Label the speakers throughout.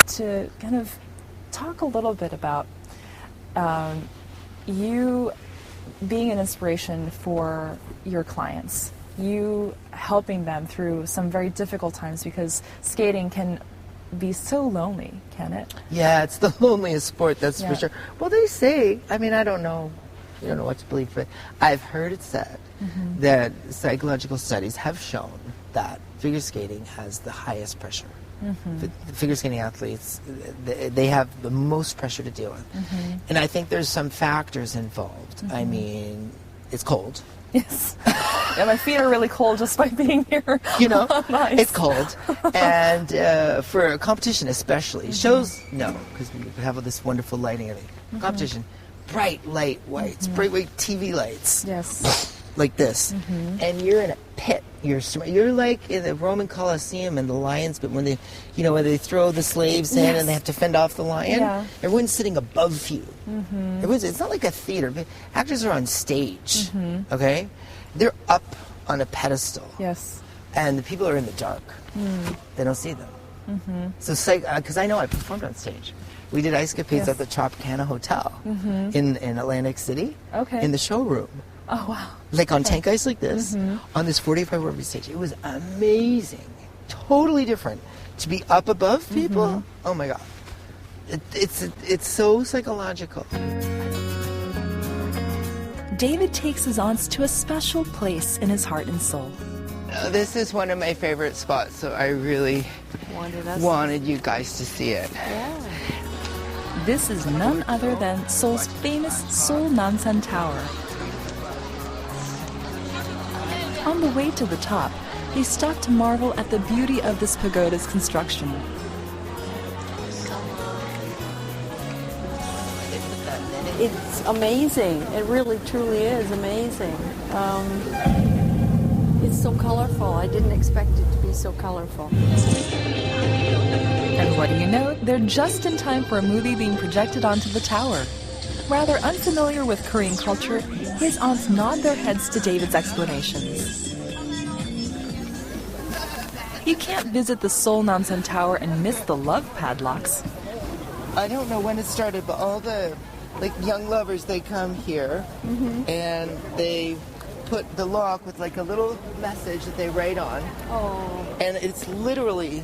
Speaker 1: to kind of talk a little bit about you being an inspiration for your clients, you helping them through some very difficult times, because skating can be so lonely, can it?
Speaker 2: Yeah, it's the loneliest sport, that's for sure. Well, they say, I mean, I don't know what to believe, but I've heard it said that psychological studies have shown that figure skating has the highest pressure. The figure skating athletes, they have the most pressure to deal with. And I think there's some factors involved. I mean, it's cold.
Speaker 1: Yes. Yeah, my feet are really cold just by being here.
Speaker 2: You know,
Speaker 1: on ice.
Speaker 2: it's cold. And for a competition especially, shows, no, because we have all this wonderful lighting. Competition, bright light whites, bright white TV lights.
Speaker 1: Yes.
Speaker 2: Like this. And you're in a pit. You're like in the Roman Colosseum and the lions, but when they, when they throw the slaves in and they have to fend off the lion, everyone's sitting above you. It's not like a theater. Actors are on stage, okay? They're up on a pedestal.
Speaker 1: Yes.
Speaker 2: And the people are in the dark. They don't see them. So, because I know I performed on stage. We did Ice Capades at the Tropicana Hotel in Atlantic City, in the showroom.
Speaker 1: Oh, wow.
Speaker 2: Like on tank ice like this, on this 45-rupee stage. It was amazing. Totally different. To be up above people, oh my God. It's so psychological.
Speaker 1: David takes his aunts to a special place in his heart and soul.
Speaker 2: This is one of my favorite spots, so I really wanted you guys to see it.
Speaker 1: Yeah. This is none other than Seoul's famous Seoul Namsan Tower. On the way to the top, they stop to marvel at the beauty of this pagoda's construction.
Speaker 3: It's amazing. It really, truly is amazing. It's so colorful. I didn't expect it to be so colorful.
Speaker 1: And what do you know? They're just in time for a movie being projected onto the tower. Rather unfamiliar with Korean culture, his aunts nod their heads to David's explanations. You can't visit the Seoul Namsan Tower and miss the love padlocks.
Speaker 2: I don't know when it started, but all the young lovers, they come here and they put the lock with a little message that they write on.
Speaker 3: Oh.
Speaker 2: And it's literally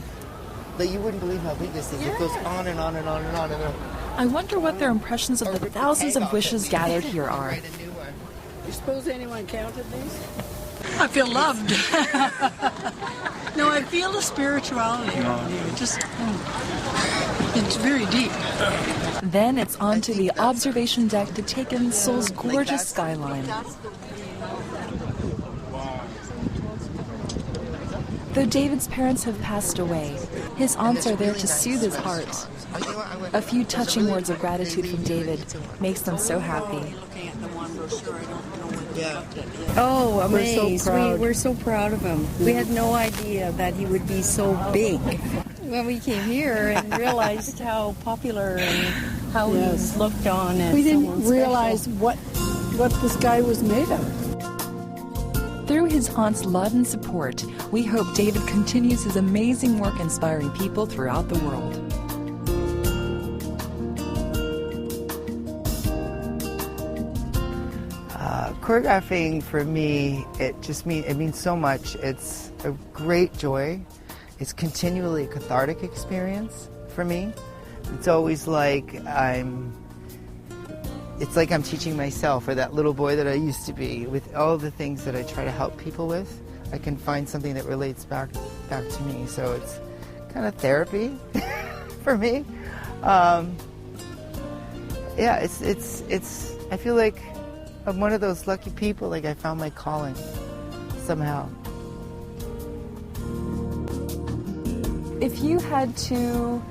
Speaker 2: that you wouldn't believe how big this is. It goes on and on and on and on and on.
Speaker 1: I wonder what their impressions of the thousands of wishes gathered here are.
Speaker 3: You suppose anyone counted these?
Speaker 4: I feel loved. No, I feel the spirituality around here. It's very deep.
Speaker 1: Then it's on to the observation deck to take in Seoul's gorgeous skyline. Though David's parents have passed away, his aunts are there to soothe his heart. A few touching words of gratitude from David makes them so happy.
Speaker 3: Oh, amazed.
Speaker 4: We're so proud
Speaker 3: of him. We had no idea that he would be so big. When we came here and realized how popular and how he's looked on as
Speaker 4: we didn't
Speaker 3: someone
Speaker 4: realize what this guy was made of.
Speaker 1: Through his aunt's love and support, we hope David continues his amazing work inspiring people throughout the world.
Speaker 2: Choreographing for me, it means so much. It's a great joy. It's continually a cathartic experience for me. It's always like I'm teaching myself, or that little boy that I used to be, with all the things that I try to help people with. I can find something that relates back to me. So it's kind of therapy for me. I feel like I'm one of those lucky people, like I found my calling somehow.
Speaker 1: If you had to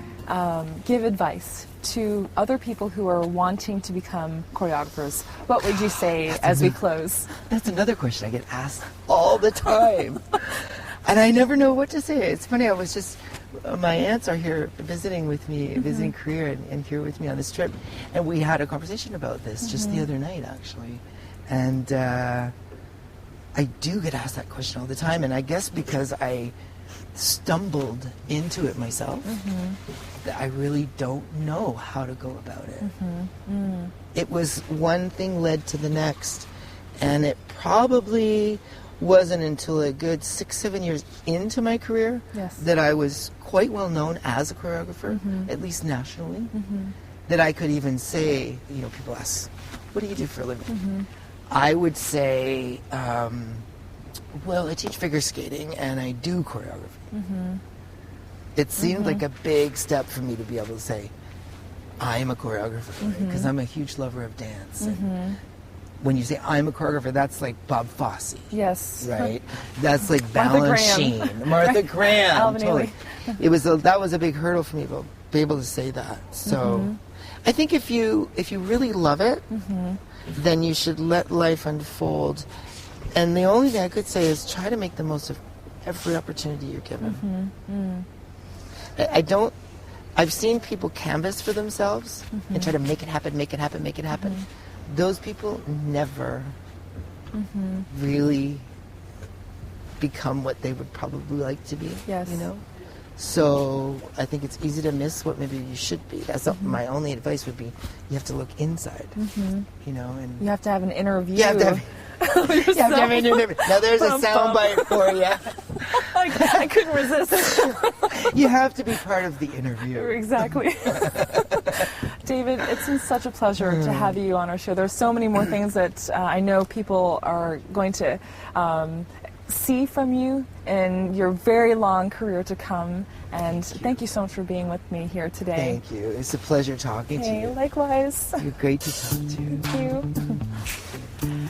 Speaker 1: give advice to other people who are wanting to become choreographers, what would you say as we close?
Speaker 2: That's another question I get asked all the time. And I never know what to say. It's funny, my aunts are here visiting with me, visiting Korea and here with me on this trip. And we had a conversation about this just the other night, actually. And I do get asked that question all the time. And I guess because I stumbled into it myself, that I really don't know how to go about it. It was one thing led to the next, and it probably wasn't until a good 6-7 years into my career that I was quite well known as a choreographer, at least nationally, that I could even say, you know, people ask, what do you do for a living? I would say, well, I teach figure skating and I do choreography. It seemed like a big step for me to be able to say, I'm a choreographer, because I'm a huge lover of dance. And when you say I'm a choreographer, that's like Bob Fosse.
Speaker 1: Yes.
Speaker 2: Right? That's like Balanchine, Martha Graham.
Speaker 1: Alvin
Speaker 2: Totally. That was a big hurdle for me to be able to say that. So I think if you really love it, then you should let life unfold. And the only thing I could say is try to make the most of every opportunity you're given. I've seen people canvas for themselves and try to make it happen, make it happen, make it happen. Those people never really become what they would probably like to be, you know? So I think it's easy to miss what maybe you should be. That's my only advice would be, you have to look inside, you know? And
Speaker 1: you have to have an inner view.
Speaker 2: you have to have an interview. Now there's a soundbite for you.
Speaker 1: I couldn't resist.
Speaker 2: You have to be part of the interview.
Speaker 1: Exactly. David, it's been such a pleasure to have you on our show. There's so many more things that I know people are going to see from you in your very long career to come. And thank you so much for being with me here today.
Speaker 2: Thank you. It's a pleasure talking to you.
Speaker 1: Likewise.
Speaker 2: You're great to talk to.
Speaker 1: Thank you.